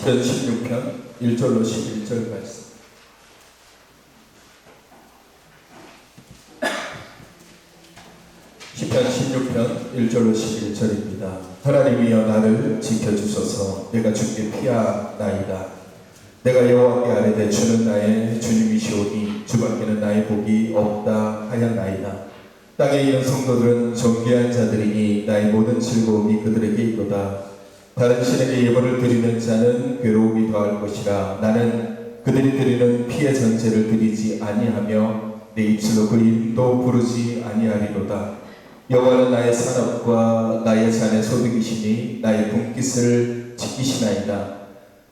시편 16편 1절로 11절 말씀. 시편 16편 1절로 11절입니다. 하나님이여 나를 지켜주소서. 내가 주께 피하나이다. 내가 여호와께 아뢰되 주는 나의 주님이시오니 주밖에는 나의 복이 없다 하였나이다. 땅에 있는 성도들은 존귀한 자들이니 나의 모든 즐거움이 그들에게 있도다. 다른 신에게 예물을 드리는 자는 괴로움이 더할 것이라. 나는 그들이 드리는 피의 전제를 드리지 아니하며 내 입술로 그 이름도 부르지 아니하리로다. 여호와는 나의 산업과 나의 잔의 소득이시니 나의 분깃을 지키시나이다.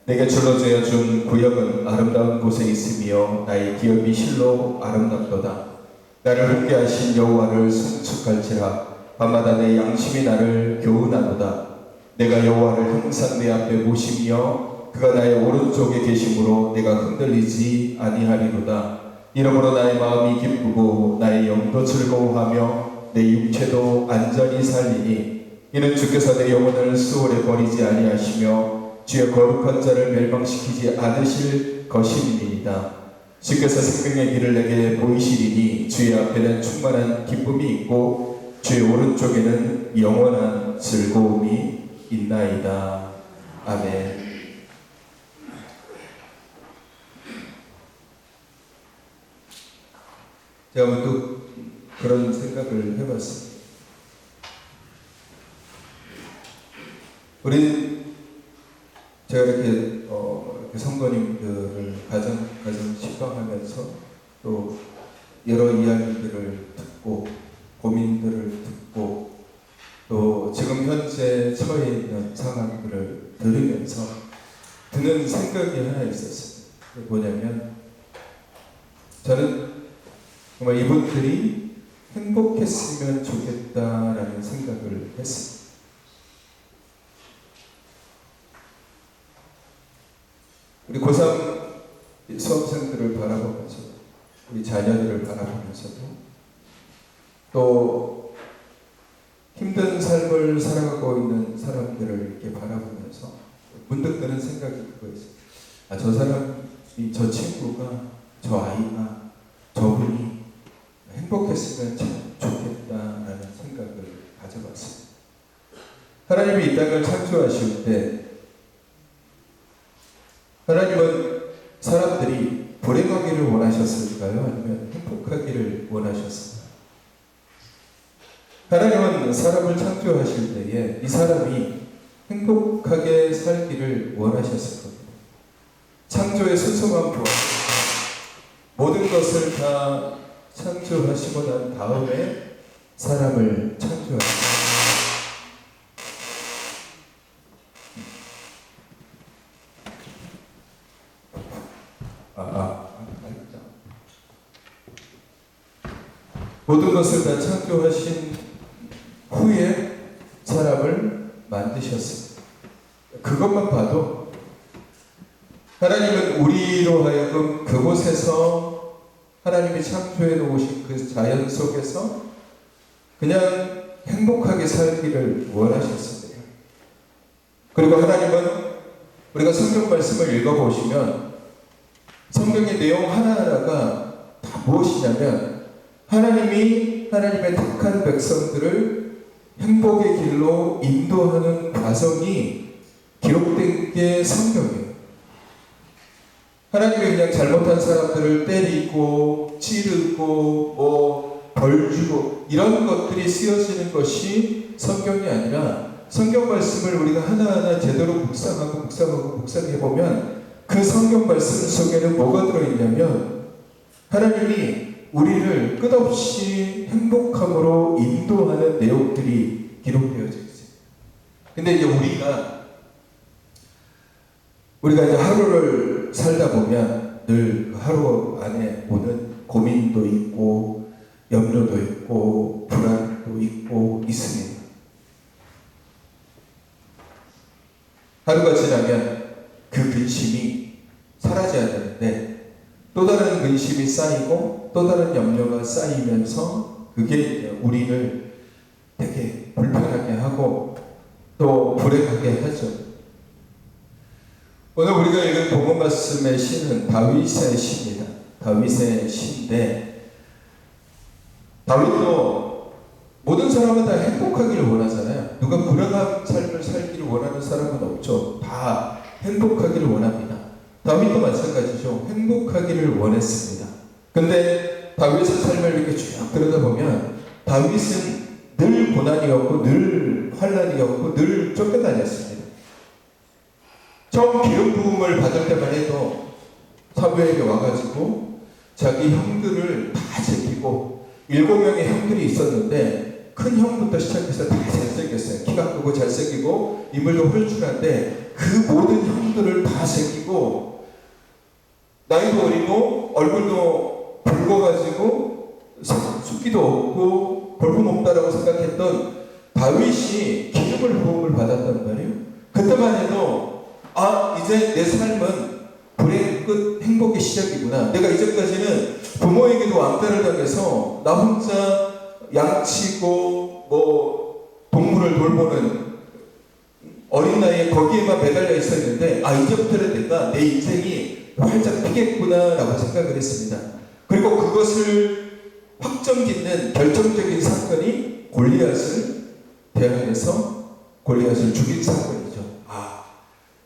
내게 줄러져 준 구역은 아름다운 곳에 있으며 나의 기업이 실로 아름답도다. 나를 함께 하신 여호와를 송축할지라. 밤마다 내 양심이 나를 교훈하도다. 내가 여호와를 항상 내 앞에 모시며 그가 나의 오른쪽에 계심으로 내가 흔들리지 아니하리로다. 이러므로 나의 마음이 기쁘고 나의 영도 즐거워하며 내 육체도 안전히 살리니 이는 주께서 내 영혼을 수월에 버리지 아니하시며 주의 거룩한 자를 멸망시키지 않으실 것임이니이다. 주께서 생명의 길을 내게 보이시리니 주의 앞에는 충만한 기쁨이 있고 주의 오른쪽에는 영원한 즐거움이 있나이다. 아멘. 제가 문득 그런 생각을 해봤습니다. 우리 제가 이렇게 성도님들을 가정 식방하면서 또 여러 이야기들을 듣고 고민들을 듣고 또 지금 현재 처해 있는 상황들을 들으면서 드는 생각이 하나 있었어요. 그게 뭐냐면 저는 정말 이분들이 행복했으면 좋겠다라는 생각을 했습니다. 우리 고3 수험생들을 바라보면서 우리 자녀들을 바라보면서도 또 힘든 삶을 살아가고 있는 사람들을 이렇게 바라보면서 문득 드는 생각이 그거였어요. 저 사람이, 저 친구가, 저 아이가, 저분이 행복했으면 참 좋겠다라는 생각을 가져봤습니다. 하나님이 이 땅을 창조하실 때 하나님은 사람들이 불행하기를 원하셨을까요? 아니면 행복하기를 원하셨을까요? 하나님은 사람을 창조하실 때에 이 사람이 행복하게 살기를 원하셨을 겁니다. 창조의 순수한 부활, 모든 것을 다 창조하시고 난 다음에 사람을 창조하셨습니다. 모든 것을 다 창조하신 후에 사람을 만드셨습니다. 그것만 봐도 하나님은 우리로 하여금 그곳에서 하나님이 창조해 놓으신 그 자연 속에서 그냥 행복하게 살기를 원하셨습니다. 그리고 하나님은 우리가 성경 말씀을 읽어보시면 성경의 내용 하나하나가 다 무엇이냐면 하나님이 하나님의 택한 백성들을 행복의 길로 인도하는 과정이 기록된 게 성경이에요. 하나님이 그냥 잘못한 사람들을 때리고 찌르고 벌 주고 이런 것들이 쓰여지는 것이 성경이 아니라 성경 말씀을 우리가 하나하나 제대로 묵상해보면 그 성경 말씀 속에는 뭐가 들어있냐면 하나님이 우리를 끝없이 행복함으로 인도하는 내용들이 기록되어져 있어요. 근데 이제 우리가 이제 하루를 살다 보면 늘 그 하루 안에 오는 고민도 있고 염려도 있고 불안도 있고 있습니다. 하루가 지나면 그 근심이 사라져야 되는데 또 다른 근심이 쌓이고 또 다른 염려가 쌓이면서 그게 우리를 되게 불편하게 하고 또 불행하게 하죠. 오늘 우리가 읽은 본문 말씀의 시는 다윗의 시입니다. 다윗의 시인데, 다윗도 모든 사람은 다 행복하기를 원하잖아요. 누가 불행한 삶을 살기를 원하는 사람은 없죠. 다 행복하기를 원합니다. 다윗도 마찬가지죠. 행복하기를 원했습니다. 근데 다윗의 삶을 이렇게 쭉 들여다보면 다윗은 늘 고난이었고 늘 환난이었고 늘 쫓겨다녔습니다. 처음 기름 부음을 받을 때만 해도 사무엘에게 와가지고 자기 형들을 다 제끼고 7명의 형들이 있었는데 큰 형부터 시작해서 다 잘생겼어요. 키가 크고 잘생기고 인물도 홀쭉한데 그 모든 형들을 다 제끼고 나이도 어리고 얼굴도 붉어가지고 숫기도 없고 볼품없다라고 생각했던 다윗이 기름을 부음을 받았단 말이에요. 그때만 해도 이제 내 삶은 불행의 끝, 행복의 시작이구나. 내가 이전까지는 부모에게도 왕따를 당해서 나 혼자 양치고 동물을 돌보는 어린 나이에 거기에만 매달려 있었는데 이제부터는 내가 내 인생이 활짝 피겠구나 라고 생각을 했습니다. 그리고 그것을 확정짓는 결정적인 사건이 골리앗을 대항해서 골리앗을 죽인 사건이죠.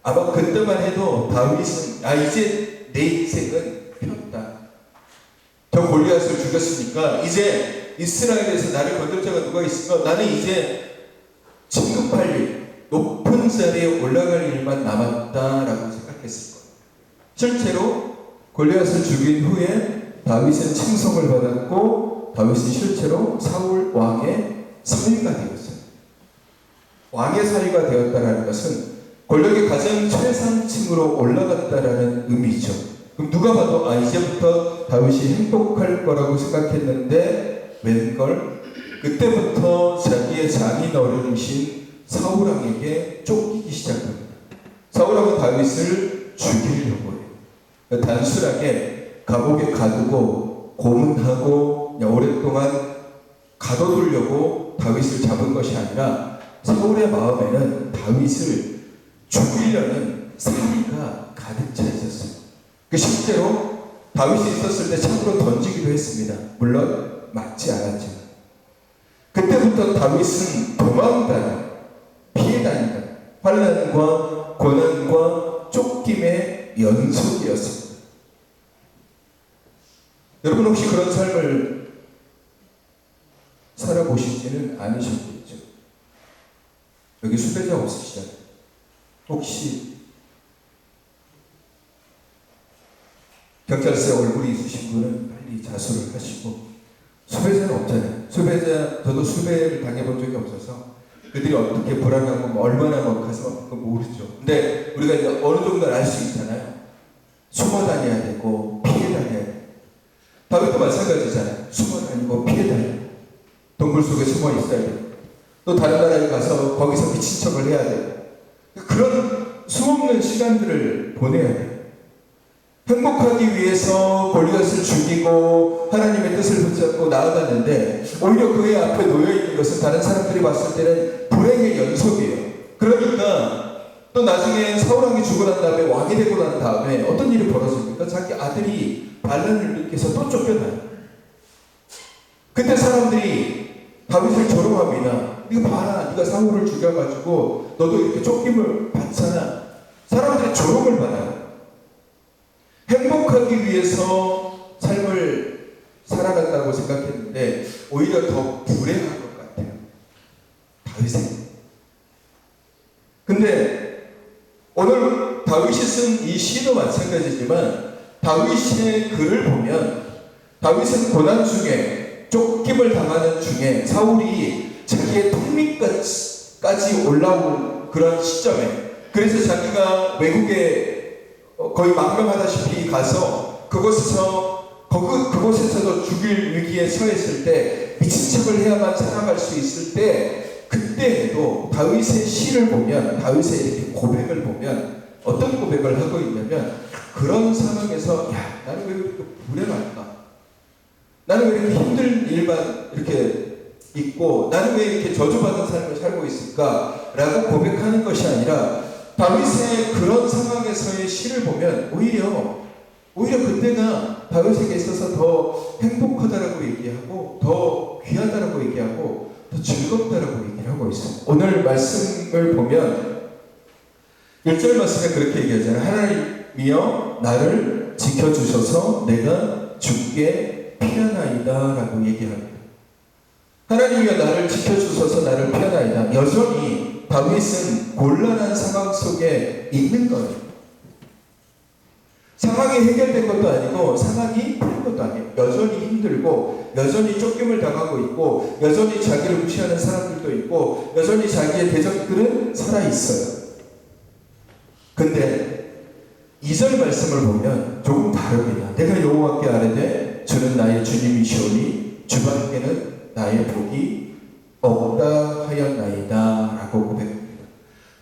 아마 그때만 해도 다윗은 이제 내 인생은 폈다. 저 골리앗을 죽였으니까 이제 이스라엘에서 나를 건들 자가 누가 있으면 나는 이제 진급할 일, 높은 자리에 올라갈 일만 남았다라고 생각했을 거예요. 실제로 골리앗을 죽인 후에 다윗은 칭송을 받았고 다윗은 실제로 사울 왕의 사위가 되었어요. 왕의 사위가 되었다는 것은 권력의 가장 최상층으로 올라갔다라는 의미죠. 그럼 누가 봐도 이제부터 다윗이 행복할 거라고 생각했는데 웬걸 그때부터 자기의 장인 어른이신 사울왕에게 쫓기기 시작합니다. 사울왕은 다윗을 죽이려고 해요. 단순하게 감옥에 가두고 고문하고 오랫동안 가둬두려고 다윗을 잡은 것이 아니라 사울의 마음에는 다윗을 죽이려는 사리가 가득 차 있었어요. 실제로 다윗이 있었을 때 창으로 던지기도 했습니다. 물론 맞지 않았지만. 그때부터 다윗은 도망다니, 피해 다닌다. 환난과 고난과 쫓김의 연속이었습니다. 여러분 혹시 그런 삶을 살아보시지는 않으셨겠죠? 여기 수배자 없으시잖아요. 혹시 경찰서에 얼굴이 있으신 분은 빨리 자수를 하시고, 수배자는 없잖아요. 저도 수배를 당해본 적이 없어서 그들이 어떻게 불안하고 얼마나 가서 모르죠. 근데 우리가 이제 어느 정도는 알 수 있잖아요. 숨어 다녀야 되고 피해 다녀야 되고. 다윗도 마찬가지잖아요. 숨어 다니고 피해 다니고 동굴 속에 숨어 있어야 되고 또 다른 나라에 가서 거기서 미친 척을 해야 되고 그런 수없는 시간들을 보내야 돼요. 행복하기 위해서 골리앗을 죽이고 하나님의 뜻을 붙잡고 나아갔는데 오히려 그의 앞에 놓여있는 것은 다른 사람들이 봤을 때는 불행의 연속이에요. 그러니까 또 나중에 사울왕이 죽고 난 다음에 왕이 되고 난 다음에 어떤 일이 벌어집니까? 자기 아들이 반란을 일으켜서 또 쫓겨나요. 그때 사람들이 다윗을 조롱합니다. 이거 봐라, 네가 사울을 죽여가지고 너도 이렇게 쫓김을 받잖아. 사람들이 조롱을 받아요. 행복하기 위해서 삶을 살아간다고 생각했는데 오히려 더 불행한 것 같아요. 다윗은. 근데 오늘 다윗이 쓴 이 시도 마찬가지지만 다윗의 글을 보면 다윗은 고난 중에 쫓김을 당하는 중에 사울이 자기의 턱밑까지 올라온 그런 시점에 그래서 자기가 외국에 거의 망명하다시피 가서 그곳에서도 죽일 위기에 처했을 때 미친 척을 해야만 살아갈 수 있을 때 그때에도 다윗의 시를 보면 다윗의 이렇게 고백을 보면 어떤 고백을 하고 있냐면 그런 상황에서 나는 왜 이렇게 불행할까? 나는 왜 이렇게 힘든 일만 이렇게 있고 나는 왜 이렇게 저주받은 삶을 살고 있을까? 라고 고백하는 것이 아니라 다윗의 그런 상황에서의 시를 보면 오히려 그때가 다윗에게 있어서 더 행복하다라고 얘기하고 더 귀하다라고 얘기하고 더 즐겁다라고 얘기를 하고 있어요. 오늘 말씀을 보면 1절 말씀에 그렇게 얘기하잖아요. 하나님이여 나를 지켜주셔서 내가 죽게 피하나이다 라고 얘기합니다. 하나님이여 나를 지켜주셔서 나를 피하나이다. 여전히 다윗은 곤란한 상황 속에 있는 거예요. 상황이 해결된 것도 아니고 상황이 풀린 것도 아니에요. 여전히 힘들고 여전히 쫓김을 당하고 있고 여전히 자기를 무시하는 사람들도 있고 여전히 자기의 대적들은 살아있어요. 근데 2절 말씀을 보면 조금 다릅니다. 내가 여호와께 아뢰되 주는 나의 주님이시오니 주밖에는 나의 복이 없다 하였나이다 라고 고백합니다.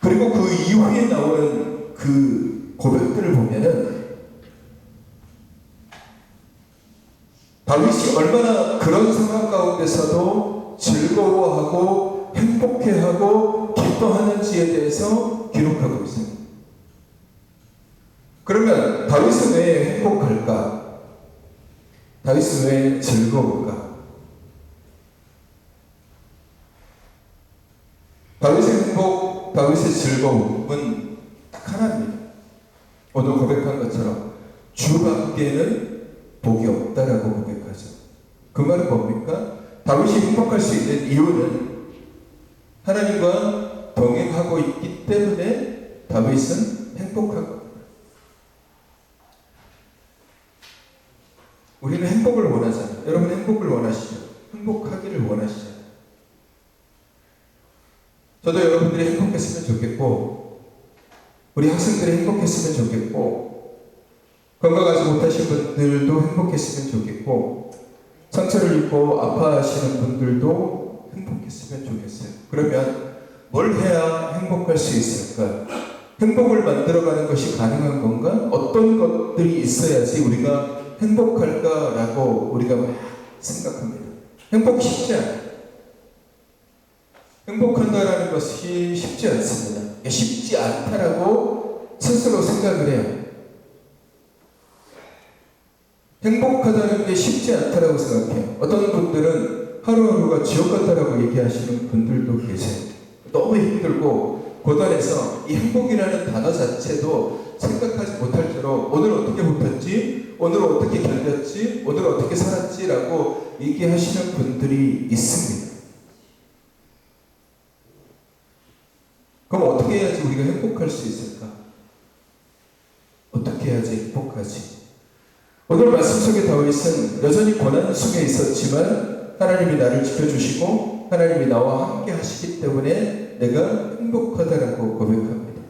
그리고 그 이후에 나오는 그 고백들을 보면은 다윗이 얼마나 그런 상황 가운데서도 즐거워하고 행복해하고 기뻐하는지에 대해서 기록하고 있습니다. 그러면 다윗은 왜 행복할까? 다윗은 왜 즐거울까? 다윗의 행복, 다윗의 즐거움은 딱 하나입니다. 오늘 고백한 것처럼 주밖에는 복이 없다라고 고백하죠. 그 말은 뭡니까? 다윗이 행복할 수 있는 이유는 하나님과 동행하고 있기 때문에 다윗은 행복한 겁니다. 우리는 행복을 원하잖아요. 여러분 행복을 원하시죠? 행복하기를 원하시잖아요. 저도 여러분들이 행복했으면 좋겠고 우리 학생들이 행복했으면 좋겠고 건강하지 못하신 분들도 행복했으면 좋겠고 상처를 입고 아파하시는 분들도 행복했으면 좋겠어요. 그러면 뭘 해야 행복할 수 있을까? 행복을 만들어가는 것이 가능한 건가? 어떤 것들이 있어야지 우리가 행복할까라고 우리가 막 생각합니다. 행복 쉽지 않아요. 행복한다라는 것이 쉽지 않습니다. 쉽지 않다라고 스스로 생각을 해요. 행복하다는 게 쉽지 않다라고 생각해요. 어떤 분들은 하루하루가 지옥 같다라고 얘기하시는 분들도 계세요. 너무 힘들고 고단해서 이 행복이라는 단어 자체도 생각하지 못할 대로 오늘 어떻게 버텼지? 오늘 어떻게 견뎠지? 오늘 어떻게 살았지? 라고 얘기하시는 분들이 있습니다. 그럼 어떻게 해야지 우리가 행복할 수 있을까? 어떻게 해야지 행복하지? 오늘 말씀 속에 다윗은 여전히 고난 속에 있었지만 하나님이 나를 지켜주시고 하나님이 나와 함께 하시기 때문에 내가 행복하다라고 고백합니다.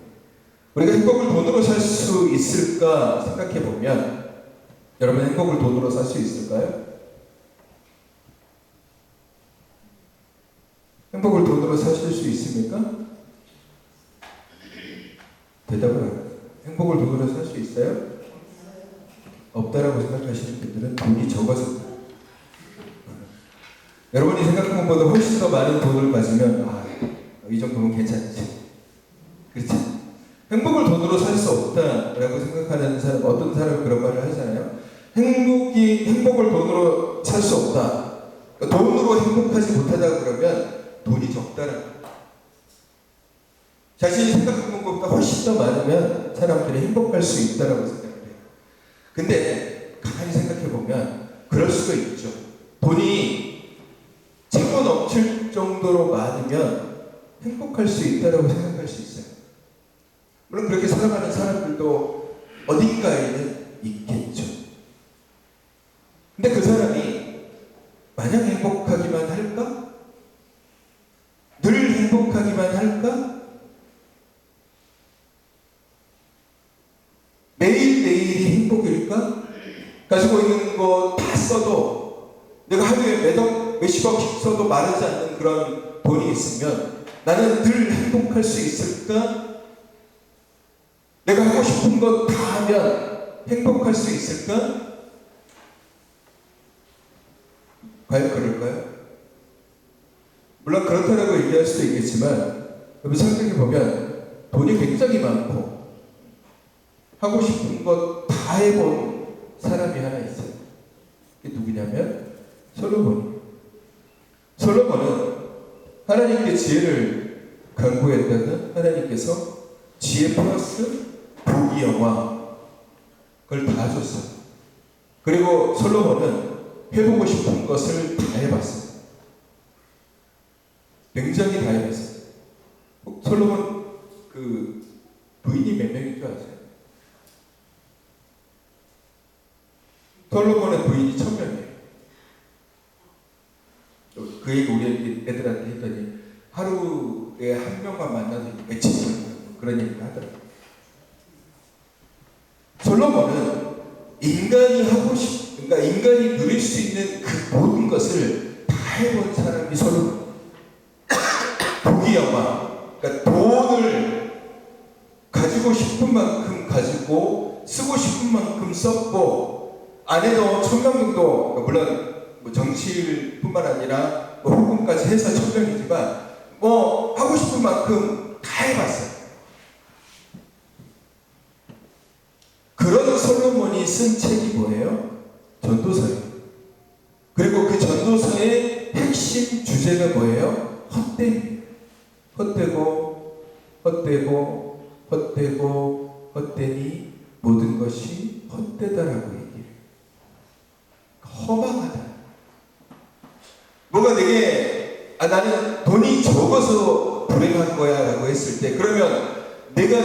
우리가 행복을 돈으로 살 수 있을까 생각해 보면 여러분 행복을 돈으로 살 수 있을까요? 행복을 돈으로 사실 수 있습니까? 대답을 안 해요. 행복을 돈으로 살 수 있어요? 없다라고 생각하시는 분들은 돈이 적어서 여러분이 생각한 것보다 훨씬 더 많은 돈을 가지면 이 정도면 괜찮지. 그렇지? 행복을 돈으로 살 수 없다라고 생각하는 사람, 어떤 사람은 그런 말을 하잖아요. 행복을 돈으로 살 수 없다. 그러니까 돈으로 행복하지 못하다 그러면 돈이 적다라는 거예요. 자신이 생각한 것보다 훨씬 더 많으면 사람들이 행복할 수 있다라고 생각해요. 근데 가만히 생각해보면 그럴 수도 있죠. 돈이 차고 넘칠 정도로 많으면 행복할 수 있다라고 생각할 수 있어요. 물론 그렇게 살아가는 사람들도 어딘가에는 있겠죠. 근데 그 사람이 마냥 행복하기만 할까? 늘 행복하기만 할까? 매일매일이 행복일까? 가지고 있는 거 다 써도 내가 하루에 몇십억씩 써도 마르지 않는 그런 돈이 있으면 나는 늘 행복할 수 있을까? 내가 하고 싶은 거 다 하면 행복할 수 있을까? 과연 그럴까요? 물론 그렇다라고 얘기할 수도 있겠지만 여러분 생각해보면 돈이 굉장히 많고 하고 싶은 것 다 해본 사람이 하나 있어요. 그게 누구냐면 솔로몬이에요. 솔로몬은 하나님께 지혜를 간구했다가 하나님께서 지혜 플러스 부귀 영화 그걸 다 줬어요. 그리고 솔로몬은 해보고 싶은 것을 다 해봤어요. 굉장히 다 해봤어요. 솔로몬 그 부인이 몇 명인 줄 아세요? 솔로몬의 부인이 1000명이에요. 그 얘기 우리 애들한테 했더니 하루에 한 명만 만나도 며칠 그런 얘기를 하더라고요. 솔로몬은 그러니까 인간이 누릴 수 있는 그 모든 것을 다 해본 사람이 솔로몬. 부귀영화, 그러니까 돈을 가지고 싶은 만큼 가지고 쓰고 싶은 만큼 썼고 아내도 1000명 정도, 물론 뭐 정치일뿐만 아니라 뭐 후궁까지 해서 1000명이지만 뭐 하고 싶은 만큼 다 해봤어요. 그런 솔로몬이 쓴 책이 뭐예요? 전도서예요. 그리고 그 전도서의 핵심 주제가 뭐예요? 헛됨이에요. 헛되고 헛되고 헛되고 헛되니 모든 것이 헛되다라고 얘기해요. 허망하다. 뭔가 내게 나는 돈이 적어서 불행한 거야 라고 했을 때 그러면 내가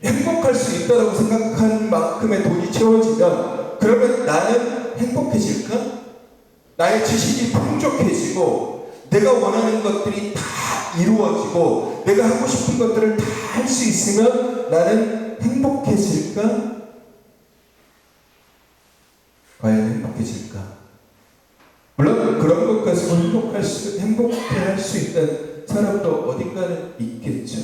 행복할 수 있다고 생각한 만큼의 돈이 채워지면 그러면 나는 행복해질까? 나의 지식이 풍족해지고 내가 원하는 것들이 다 이루어지고 내가 하고 싶은 것들을 다 할 수 있으면 나는 행복해질까? 과연 행복해질까? 물론 그런 것 가지고 행복해할 수 있는 사람도 어딘가는 있겠죠.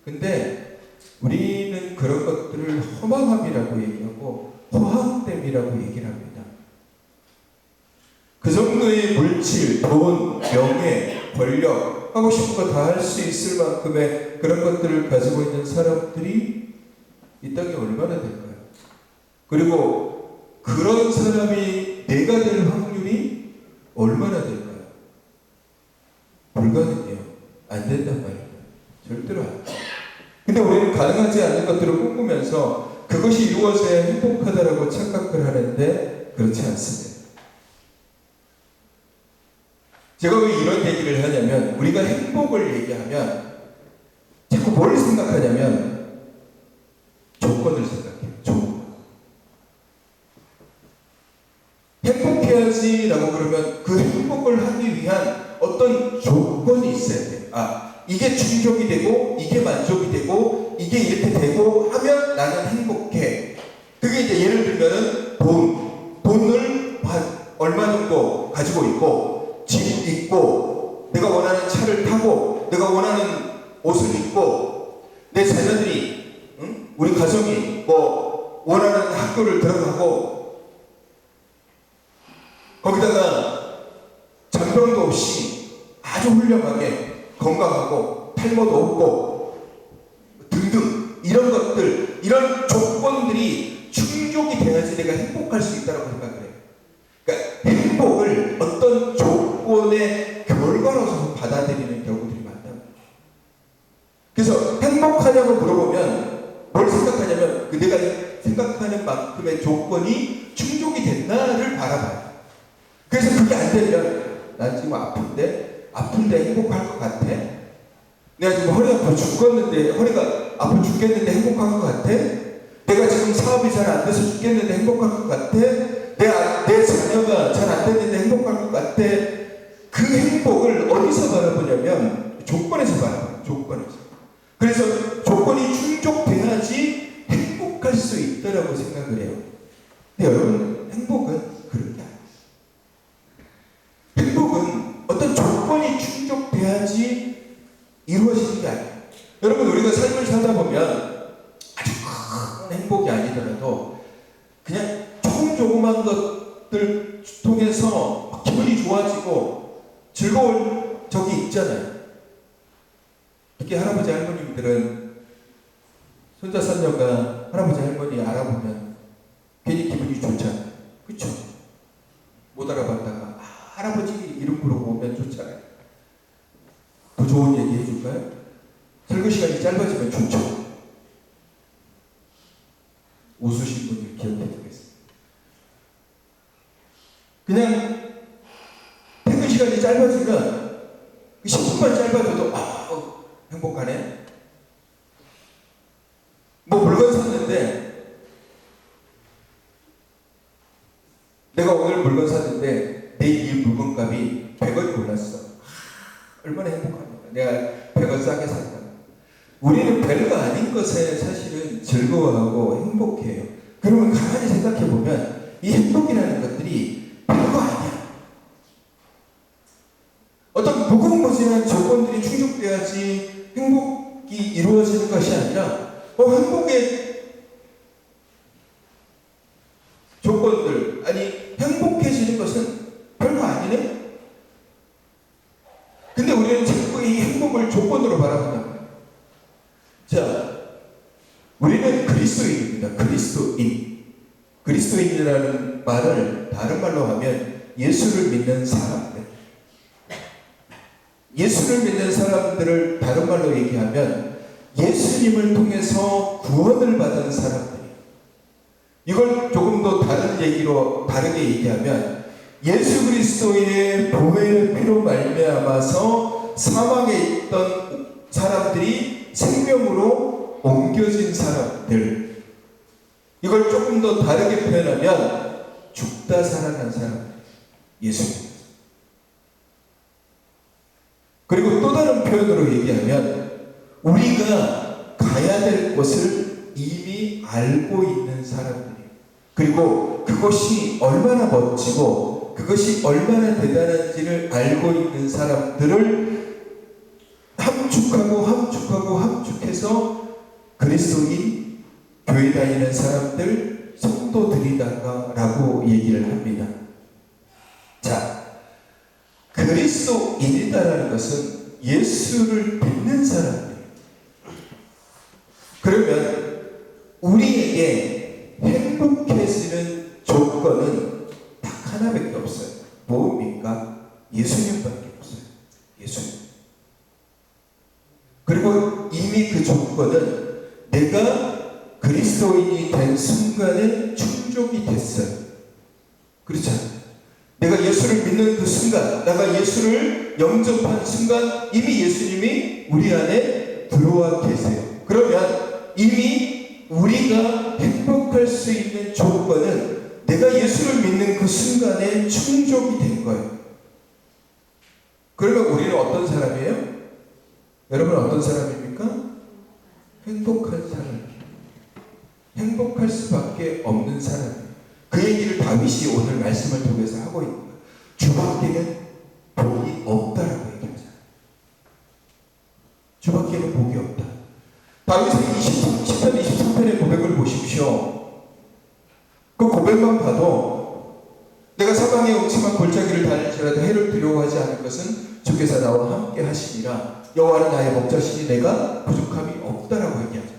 근데 우리는 그런 것들을 허망함이라고 얘기하고 허황됨이라고 얘기를 합니다. 그 정도의 물질, 돈, 명예, 권력, 하고 싶은 거 다 할 수 있을 만큼의 그런 것들을 가지고 있는 사람들이 이 땅에 얼마나 될까요? 그리고 그런 사람이 내가 될 확률이 얼마나 될까요? 불가능해요. 안 된단 말이에요. 절대로 안 돼요. 근데 우리는 가능하지 않은 것들을 꿈꾸면서 그것이 이루어져야 행복하다라고 착각을 하는데 그렇지 않습니다. 제가 왜 이런 얘기를 하냐면 우리가 행복을 얘기하면 자꾸 뭘 생각하냐면 조건을 생각해요. 조건. 행복해야지라고 그러면 그 행복을 하기 위한 어떤 조건이 있어야 돼요. 이게 충족이 되고 이게 만족이 되고 이게 이렇게 되고 하면 나는 행복해. 그게 이제 예를 들면은 돈을 얼마 정도 가지고 있고 집 있고 내가 원하는 차를 타고 내가 원하는 옷을 입고 내 자녀들이 우리 가정이 뭐 원하는 학교를 들어가고 거기다가 잔병도 없이 아주 훌륭하게 건강하고 탈모도 없고 등등 이런 것들 이런 조건들이 충족이 돼야지 내가 행복할 수 있다고 생각을 해요. 그러니까 행복을 어떤 조건의 결과로서 받아들이는 경우들이 많다. 그래서 행복하냐고 물어보면 뭘 생각하냐면 내가 생각하는 만큼의 조건이 충족이 됐나를 바라봐요. 그래서 그게 안 되면 난 지금 아픈데 행복할 것 같아? 내가 지금 허리가 아파 죽겠는데 허리가 아파 죽겠는데 행복할 것 같아? 내가 지금 사업이 잘 안 돼서 죽겠는데 행복할 것 같아? 내 자녀가 잘 안 됐는데 행복할 것 같아? 그 행복을 어디서 바라보냐면 조건에서 바라봐요. 조건에서. 그래서 조건이 충족돼야지 행복할 수 있다라고 생각을 해요. 근데 여러분 행복은 그런 게 아니에요. 행복은 어떤 조건이 충족돼야지 이루어지는 게 아니에요. 여러분 우리가 삶을 살다 보면 아주 큰 행복이 아니더라도 그냥 조그만 것들 통해서 기분이 좋아지고 즐거운 적이 있잖아요. 특히 할아버지 할머님들은 손자 손녀가 할아버지 할머니 알아보면 괜히 기분이 좋잖아요. 그쵸? 못 알아봤다가 할아버지 이름 부르고 오면 좋잖아요. 더 좋은 얘기 해줄까요? 설교 시간이 짧아지면 좋죠. 웃으신 분들 기억해 두겠습니다. 그냥 퇴근 시간이 짧아지면 10분만 짧아져도 행복하네. 뭐 물건 샀는데 내가 오늘 물건 샀는데 내일 이 물건값이 100원이 올랐어. 얼마나 행복합니까? 내가 100원 싸게 샀다. 우리는 별거 아닌 것에 사실은 즐거워하고 행복해요. 그러면 가만히 생각해 보면 이 행복이라는 것들이 별거 아니야. 어떤 무궁무진한 조건들이 충족돼야지 행복이 이루어지는 것이 아니라 행복의 조건들, 아니 행복해지는 것은 별거 아니네? 근데 우리는 자꾸 이 행복을 조건으로 바라본단 말이에요. 자, 우리는 그리스도인입니다. 그리스도인. 그리스도인이라는 말을 다른 말로 하면 예수를 믿는 사람들. 예수를 믿는 사람들을 다른 말로 얘기하면 예수님을 통해서 구원을 받은 사람들이에요. 이걸 조금 더 다른 얘기로 다르게 얘기하면 예수 그리스도의 보혈의 피로 말미암아서 사망에 있던 사람들이 생명으로 옮겨진 사람들. 이걸 조금 더 다르게 표현하면 죽다 살아난 사람들. 예수님. 그리고 또 다른 표현으로 얘기하면 우리가 가야 될 곳을 이미 알고 있는 사람들이에요. 그리고 그것이 얼마나 멋지고 그것이 얼마나 대단한지를 알고 있는 사람들을 함축해서 그리스도인, 교회 다니는 사람들, 성도들이다라고 얘기를 합니다. 자, 그리스도인이다라는 것은 예수를 믿는 사람이에요. 그러면 우리에게 행복해지는 조건은 딱 하나밖에 없어요. 뭡니까? 예수님밖에 없어요. 예수님. 그리고 이미 그 조건은 내가 그리스도인이 된 순간에 충족이 됐어요. 그렇잖아요. 내가 예수를 믿는 그 순간, 내가 예수를 영접한 순간 이미 예수님이 우리 안에 들어와 계세요. 그러면 이미 우리가 행복할 수 있는 조건은 내가 예수를 믿는 그 순간에 충족이 된 거예요. 그러면 우리는 어떤 사람이에요? 여러분 어떤 사람입니까? 행복한 사람. 행복할 수밖에 없는 사람. 그 얘기를 다윗이 오늘 말씀을 통해서 하고 있는 거예요. 주밖에는 복이 없다라고 얘기하잖아요. 주밖에는 복이 없다. 다윗의 10편 23편의 고백을 보십시오. 그 고백만 봐도 내가 사방에 음침한 골짜기를 다닐지라도 해를 두려워하지 않을 것은 주께서 나와 함께 하시니라. 여호와는 나의 목자시니 내가 부족함이 없다라고 얘기하죠.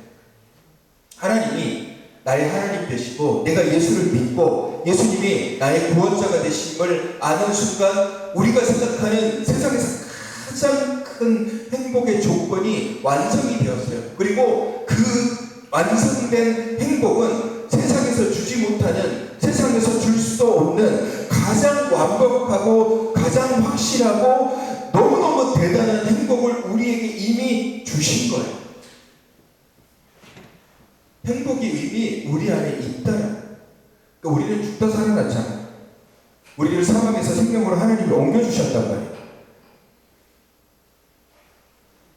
하나님이 나의 하나님 되시고 내가 예수를 믿고 예수님이 나의 구원자가 되심을 아는 순간 우리가 생각하는 세상에서 가장 큰 행복의 조건이 완성이 되었어요. 그리고 그 완성된 행복은 세상에서 주지 못하는, 세상에서 줄 수도 없는 가장 완벽하고 가장 확실하고 너무너무 대단한 행복을 우리에게 이미 주신 거예요. 행복이 이미 우리 안에 있다. 그러니까 우리는 죽다 살아났잖아요. 우리를 사망에서 생명으로 하나님이 옮겨주셨단 말이에요.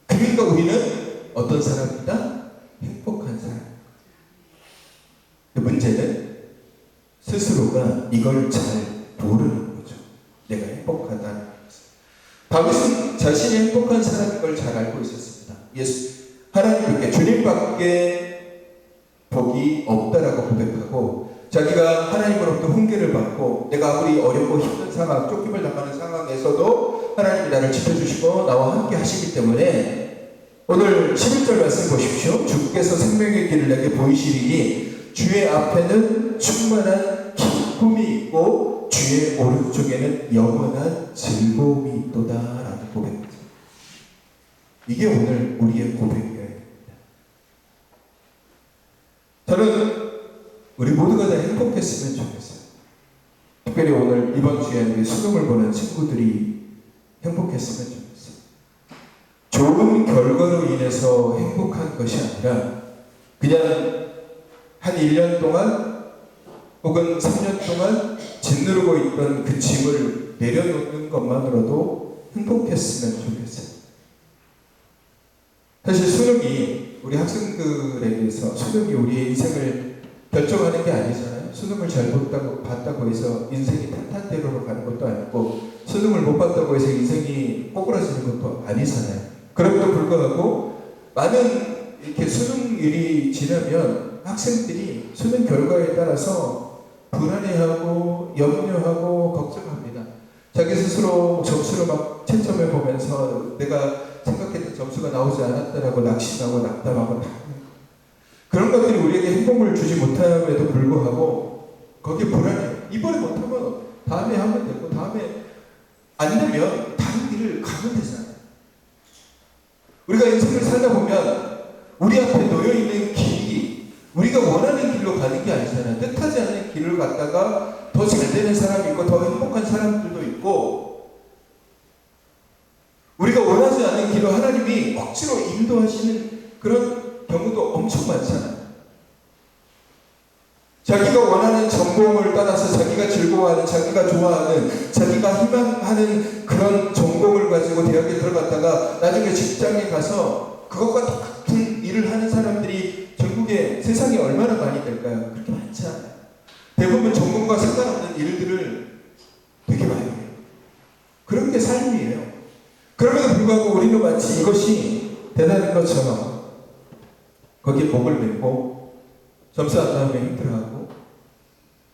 그러니까 우리는 어떤 사람이다? 행복한 사람. 문제는 스스로가 이걸 잘 모르는 거죠. 내가 행복하다는 것을. 다윗은 자신이 행복한 사람인 걸 잘 알고 있었습니다. 하나님께 주님밖에 복이 없다라고 고백하고 자기가 하나님으로부터 훈계를 받고 내가 아무리 어렵고 힘든 상황, 쫓김을 당하는 상황에서도 하나님이 나를 지켜주시고 나와 함께 하시기 때문에 오늘 11절 말씀 보십시오. 주께서 생명의 길을 내게 보이시리니 주의 앞에는 충만한 기쁨이 있고 주의 오른쪽에는 영원한 즐거움이 있도다 라는 고백입니다. 이게 오늘 우리의 고백이에요. 저는 우리 모두가 다 행복했으면 좋겠어요. 특별히 오늘 이번 주에 우리 수능을 보는 친구들이 행복했으면 좋겠어요. 좋은 결과로 인해서 행복한 것이 아니라 그냥 한 1년 동안 혹은 3년 동안 짓누르고 있던 그 짐을 내려놓는 것만으로도 행복했으면 좋겠어요. 사실 수능이 우리 학생들에게서 수능이 우리의 인생을 결정하는 게 아니잖아요. 수능을 잘 봤다고 해서 인생이 탄탄대로로 가는 것도 아니고 수능을 못 봤다고 해서 인생이 꼬그라지는 것도 아니잖아요. 그럼에도 불구하고 많은 이렇게 수능일이 지나면 학생들이 수능 결과에 따라서 불안해하고 염려하고 걱정합니다. 자기 스스로 점수를 막 채점해 보면서 내가 생각했던 점수가 나오지 않았다라고 낙심하고 낙담하고 그런 것들이 우리에게 행복을 주지 못함에도 불구하고 거기에 불안해요. 이번에 못하면 다음에 하면 되고 다음에 안 되면 다른 길을 가면 되잖아요. 우리가 인생을 살다 보면 우리 앞에 놓여있는 길이 우리가 원하는 길로 가는 게 아니잖아요. 뜻하지 않은 길을 갔다가 더 잘 되는 사람이 있고 더 행복한 사람들도 있고 우리가 원하지 않은 길로 하나님이 억지로 인도하시는 그런 경우도 엄청 많잖아요. 자기가 원하는 전공을 따라서 자기가 즐거워하는, 자기가 좋아하는, 자기가 희망하는 그런 전공을 가지고 대학에 들어갔다가 나중에 직장에 가서 그것과 똑같은 일을 하는 사람들이 전국에 세상에 얼마나 많이 될까요? 그렇게 많지 않아요. 대부분 전공과 상관없는 일들을 되게 많이 해요. 그런 게 삶이에요. 그럼에도 불구하고 우리는 마치 이것이 대단한 것처럼 거기에 목을 메고 점수 안 나오면 힘들어하고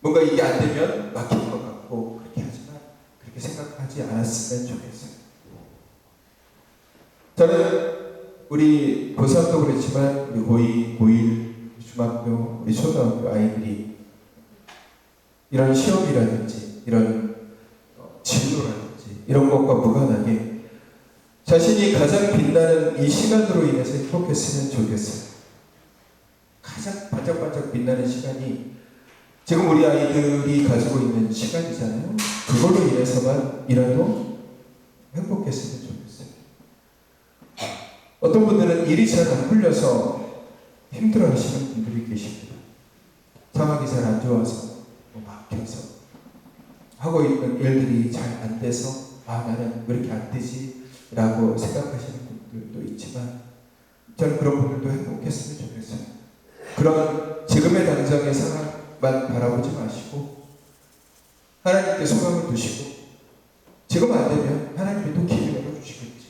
뭔가 이게 안 되면 막힐 것 같고 그렇게 하지만 그렇게 생각하지 않았으면 좋겠어요. 저는 우리 고3도 그렇지만 우리 고2, 고1, 중학교, 우리 초등학교 아이들이 이런 시험이라든지 이런 진로라든지 이런 것과 무관하게 자신이 가장 빛나는 이 시간으로 인해서 행복했으면 좋겠어요. 가장 반짝반짝 빛나는 시간이 지금 우리 아이들이 가지고 있는 시간이잖아요. 그걸로 인해서만이라도 행복했으면 좋겠어요. 어떤 분들은 일이 잘 안 풀려서 힘들어하시는 분들이 계십니다. 상황이 잘 안 좋아서 막혀서 하고 있는 일들이 잘 안 돼서 나는 왜 이렇게 안 되지? 라고 생각하시는 분들도 있지만 저는 그런 분들도 행복했으면 좋겠어요. 그런 지금의 당장의 상황만 바라보지 마시고 하나님께 소망을 두시고 지금 안 되면 하나님이 또 길을 열어주시겠지.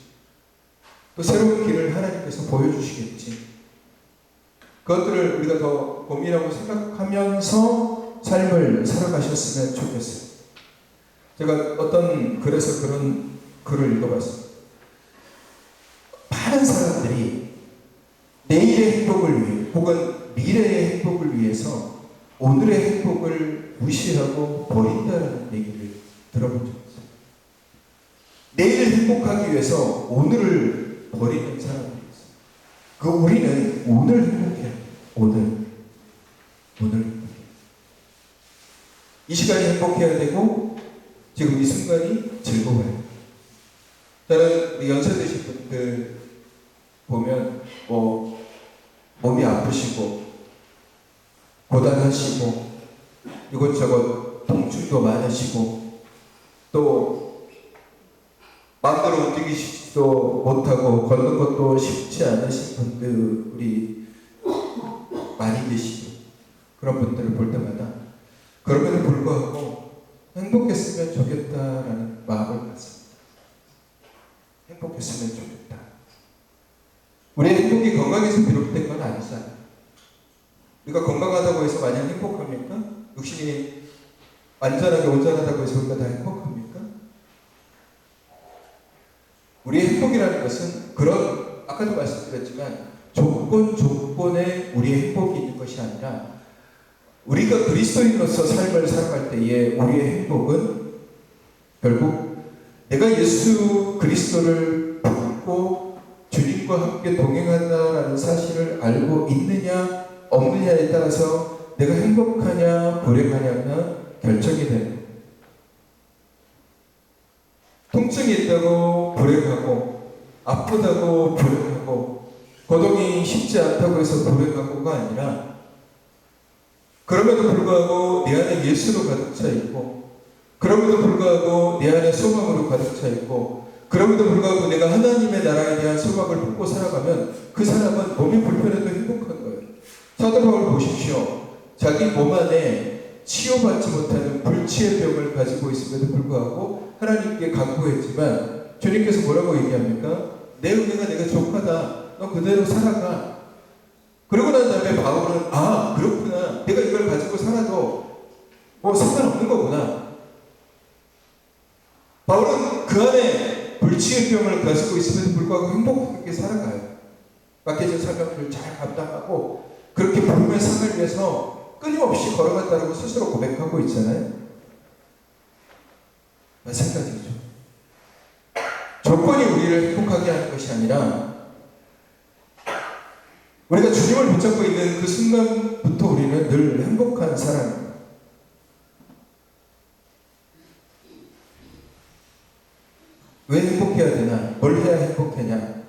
또 새로운 길을 하나님께서 보여주시겠지. 그것들을 우리가 더 고민하고 생각하면서 삶을 살아가셨으면 좋겠어요. 제가 어떤 글에서 그런 글을 읽어봤습니다. 많은 사람들이 내일의 행복을 위해 혹은 미래의 행복을 위해서 오늘의 행복을 무시하고 버린다는 얘기를 들어본 적이 있어요. 내일을 행복하기 위해서 오늘을 버리는 사람들이 있어요. 그 우리는 오늘 행복해야 돼요. 오늘 행복해요. 이 시간이 행복해야 되고 지금 이 순간이 즐거워야 돼요. 저는 우리 연세 드신 분들 보면 몸이 아프시고 고단하시고 이것저것 통증도 많으시고 또 마음대로 움직이시지도 못하고 걷는 것도 쉽지 않으신 분들 우리 많이 계시죠. 그런 분들을 볼 때마다 그럼에도 불구하고 행복했으면 좋겠다라는 마음을 갖습니다. 행복했으면 좋겠다. 우리의 행복이 건강에서 비롯된 건 아니잖아요. 우리가 건강하다고 해서 마냥 행복합니까? 육신이 안전하게 온전하다고 해서 우리가 다 행복합니까? 우리의 행복이라는 것은 그런 아까 아까도 말씀드렸지만 조건에 우리의 행복이 있는 것이 아니라 우리가 그리스도인으로서 삶을 살아갈 때에 우리의 행복은 결국 내가 예수 그리스도를 받고 주님과 함께 동행한다라는 사실을 알고 있느냐 없느냐에 따라서 내가 행복하냐 불행하냐가 결정이 되는 거예요. 통증이 있다고 불행하고 아프다고 불행하고 고통이 쉽지 않다고 해서 불행하고가 아니라 그럼에도 불구하고 내 안에 예수로 가득 차 있고 그럼에도 불구하고 내 안에 소망으로 가득 차 있고 그럼에도 불구하고 내가 하나님의 나라에 대한 소망을 품고 살아가면 그 사람은 몸이 불편해도 행복한 거예요. 사도 바울 보십시오. 자기 몸 안에 치유받지 못하는 불치의 병을 가지고 있음에도 불구하고 하나님께 간구했지만 주님께서 뭐라고 얘기합니까? 내 은혜가 내가 족하다. 너 그대로 살아가. 그러고 난 다음에 바울은 아 그렇구나. 내가 이걸 가지고 살아도 뭐 상관없는 거구나. 바울은 그 안에 불치의 병을 가지고 있음에도 불구하고 행복하게 살아가요. 맡겨진 사명을 잘 감당하고 그렇게 부름의 상을 위해서 끊임없이 걸어간다고 스스로 고백하고 있잖아요. 마찬가지죠. 조건이 우리를 행복하게 하는 것이 아니라 우리가 주님을 붙잡고 있는 그 순간부터 우리는 늘 행복한 사람입니다. 왜 행복해야 되나? 뭘 해야 행복하냐?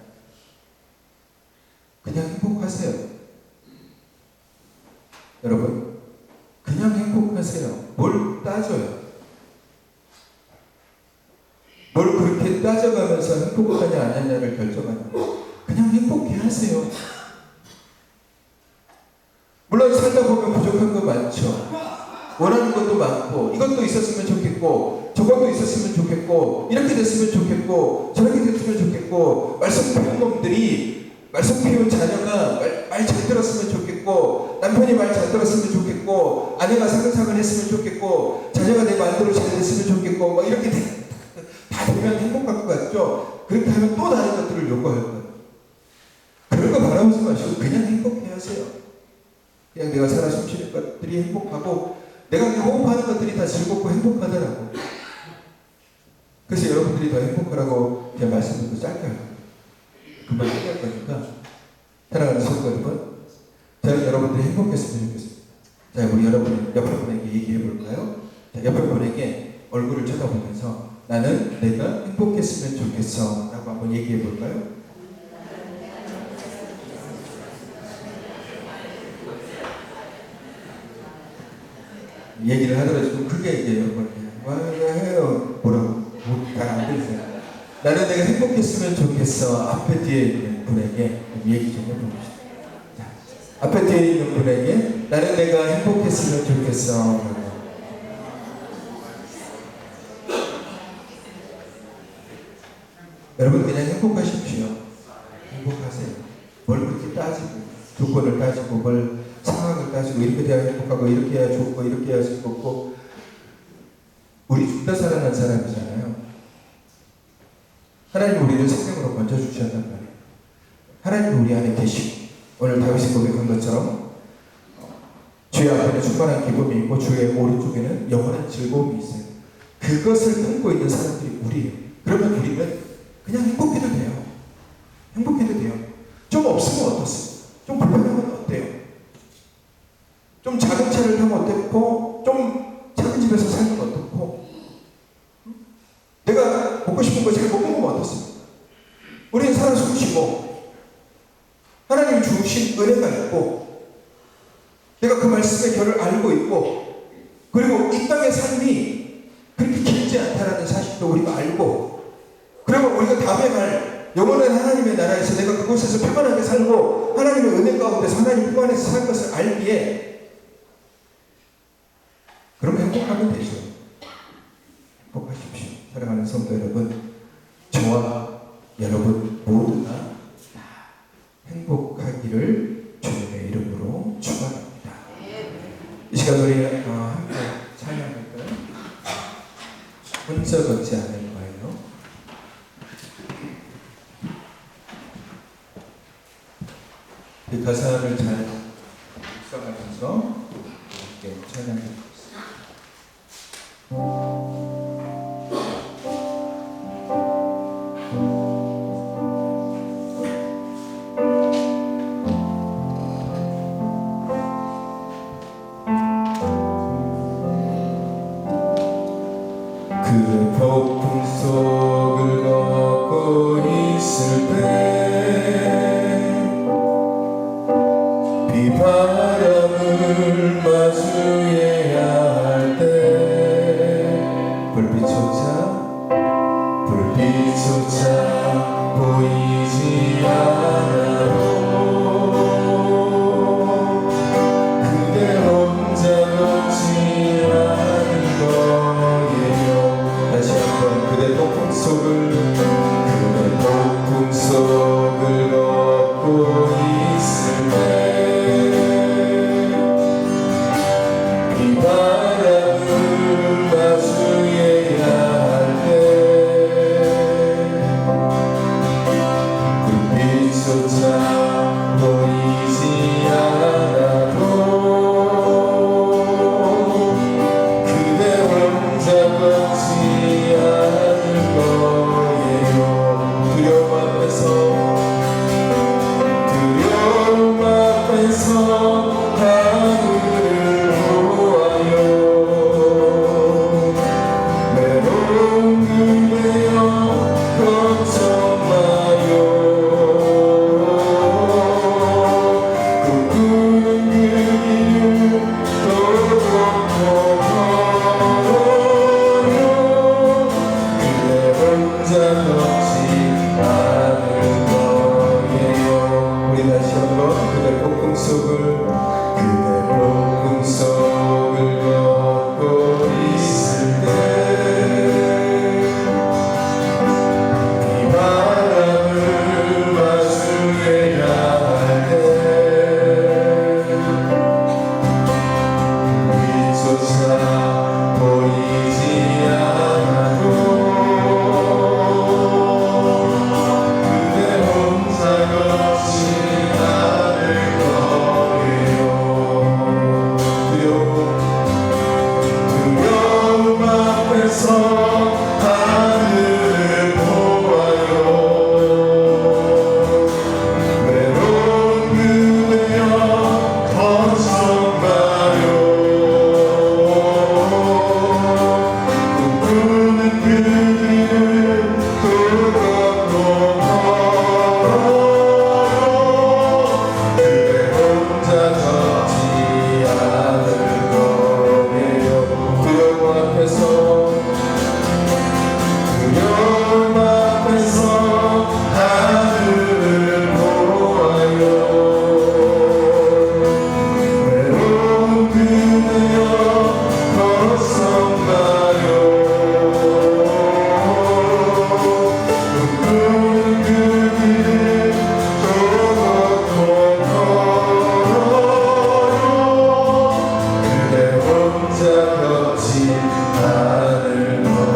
그냥 행복하세요. 여러분, 그냥 행복하세요. 뭘 따져요? 뭘 그렇게 따져가면서 행복하냐 안 하냐를 결정하냐. 그냥 행복해 하세요. 물론 살다 보면 부족한 거 많죠. 원하는 것도 많고 이것도 있었으면 좋겠고 저것도 있었으면 좋겠고 이렇게 됐으면 좋겠고 저렇게 됐으면 좋겠고 말씀 배운 놈들이 말씀 배운 자녀가 말 잘 들었으면 좋겠고 남편이 말 잘 들었으면 좋겠고 아내가 사근사근 했으면 좋겠고 자녀가 내 마음대로 잘 됐으면 좋겠고 막 이렇게 다 되면 행복할 것 같죠? 그렇게 하면 또 다른 것들을 요구할 거예요. 그런 거 바라보지 마시고 그냥 행복해 하세요. 그냥 내가 살아 숨쉬는 것들이 행복하고 내가 호흡하는 것들이 다 즐겁고 행복하더라고. 그래서 여러분들이 더 행복하라고 제 말씀을 짧게 할 거예요. 금방 끝날 거니까 사랑하는 성도 여러분, 저는 여러분들이 행복했으면 좋겠습니다. 자, 우리 여러분 옆에 분에게 얘기해 볼까요? 자, 옆에 분에게 얼굴을 쳐다보면서 나는 내가 행복했으면 좋겠어 라고 한번 얘기해 볼까요? 얘기를 하더라도 좀 크게 얘기해요. 해요. 뭐라고? 잘 안 들리세요. 나는 내가 행복했으면 좋겠어. 앞에 뒤에 있는 분에게 얘기 좀 해봅시다. 자, 앞에 뒤에 있는 분에게 나는 내가 행복했으면 좋겠어. 여러분 그냥 행복하십시오. 행복하세요. 뭘 그렇게 따지고 조건을 따지고 뭘 상황을 따지고 이렇게 돼야 행복하고 이렇게 해야 좋고 이렇게 해야 즐겁고 우리 죽다 살아난 사람이잖아요. 하나님 우리를 생명으로 건져주셨단 말이에요. 하나님 우리 안에 계시고 오늘 다윗이 고백한 것처럼 주의 앞에는 충만한 기쁨이 있고 주의 오른쪽에는 영원한 즐거움이 있어요. 그것을 품고 있는 사람들이 우리예요. 그러면 우리는 그냥 행복해도 돼요. 행복해도 돼요. 좀 없으면 어떻습니까? 좀 불편하면 어때요? 좀 작은 차를 타면 어떻고 좀 작은 집에서 살면 어떻고 내가 먹고 싶은 거 잘 못 먹으면 어떻습니까? 우리는 살아 숨쉬고 하나님이 주신 은혜가 있고 내가 그 말씀의 결을 알고 있고 그리고 이 땅의 삶이 그렇게 길지 않다라는 사실도 우리가 알고 그리고 우리가 다음에 갈 영원한 하나님의 나라에서 내가 그곳에서 평안하게 살고 하나님의 은혜 가운데서 하나님 품 안에서 살 것을 알기에 그럼 행복하면 되죠. 행복하십시오. 사랑하는 성도 여러분, 저와 여러분 모두가 다 행복하기를 주님의 이름으로 축원합니다. 이 시간 우리 함께 찬양할까요? 혼자 걷지 않을 거예요. 그 가사를 잘 묵상하면서 함께 찬양해 주겠습니다. 그 폭풍 속을 걷고 있을 때 비바람을 마주해야 할 때 불빛조차 보이지 않아도 그대 혼자 걷지 않은 거예요. 다시 한번 그대 폭풍 속을 걷고 있을 때 비바람을 마주해야 할 때 불빛조차 보이지 않아도 그대 혼자 걷지 않을 거예요. 두려움 앞에서 하늘을 보아요. 외로운 그대여 걱정 마요. 꿈꾸는 그 길을 또 걸어요. 그대 혼자 걷지 않을 거예요. 우리 다시 한번 그대 폭풍 속을 걷고 있을 때 비바람을 마주해야 할 때 빛조차 보이지 않아도 그대 혼자 걷지 않을 거예요. 두려움 앞에서 하늘을 보아요. 외로운 그대여 걱정 마요. 꿈꾸는 그 길을 또 걸어요. 그대 혼자 걷지 않을 거예요. 두려움 앞에서 하늘을 보아요. 외로운 그대여 걱정 마요. 꿈꾸는 그 길을 또 걸어요. 그대 혼자 걷지 않을 거예요.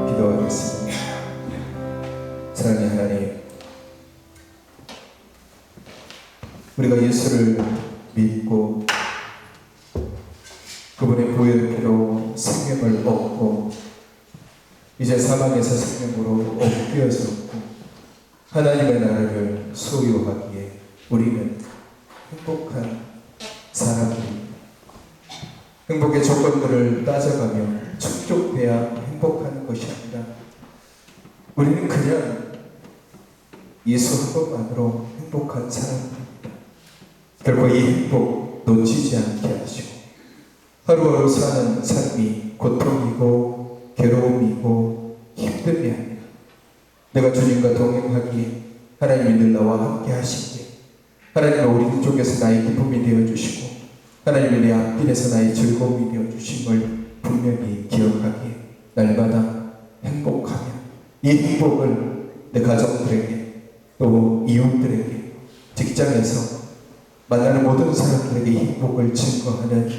기도하겠습니다. 사랑의 하나님, 우리가 예수를 믿고 그분의 보혈 피로 생명을 얻고 이제 사망에서 생명으로 옮겨졌고 하나님의 나라를 소유하기에 우리는 행복한 사람들입니다. 행복의 조건들을 따져가며 충족돼야 행복한 것이 아니라 우리는 그냥 예수 한 번만으로 행복한 사람들입니다. 결코 이 행복 놓치지 않게 하시고 하루하루 사는 삶이 고통이고 괴로움이고 힘듦이 아니라 내가 주님과 동행하기에 하나님이 늘 나와 함께 하시기에 하나님은 우리 쪽에서 나의 기쁨이 되어주시고 하나님이 내 앞길에서 나의 즐거움이 되어주심을 분명히 기억하기에 날마다 행복하며 이 행복을 내 가족들에게 또 이웃들에게 직장에서 만나는 모든 사람들에게 이 행복을 증거하는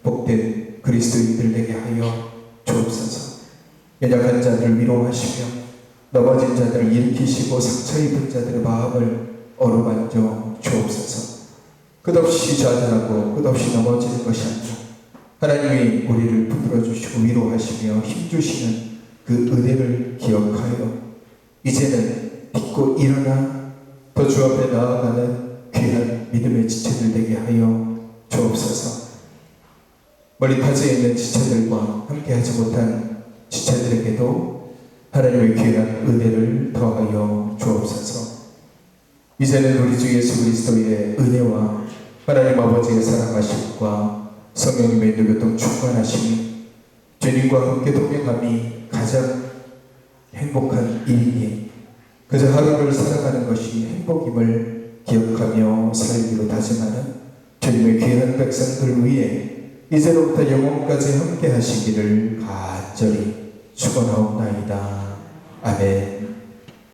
복된 그리스도인들 되게 하여 주옵소서. 연약한 자들을 위로하시며 넘어진 자들을 일으키시고 상처 입은 자들의 마음을 어루만져 주옵소서. 끝없이 좌절하고 끝없이 넘어지는 것이 아니라 하나님이 우리를 붙들어 주시고 위로하시며 힘주시는 그 은혜를 기억하여 이제는 믿고 일어나 더 주 앞에 나아가는 귀한 믿음의 지체들 되게 하여 주옵소서. 멀리 타지에 있는 지체들과 함께하지 못한 지체들에게도 하나님의 귀한 은혜를 더하여 주옵소서. 이제는 우리 주 예수 그리스도의 은혜와 하나님 아버지의 사랑하심과 성령님의 인도교통 충만하심이 주님과 함께 동행함이 가장 행복한 일이니 그저 하루를 살아가는 것이 행복임을 기억하며 살기로 다짐하는 주님의 귀한 백성들 위해 이제로부터 영원까지 함께 하시기를 간절히 축원하옵나이다. 아멘.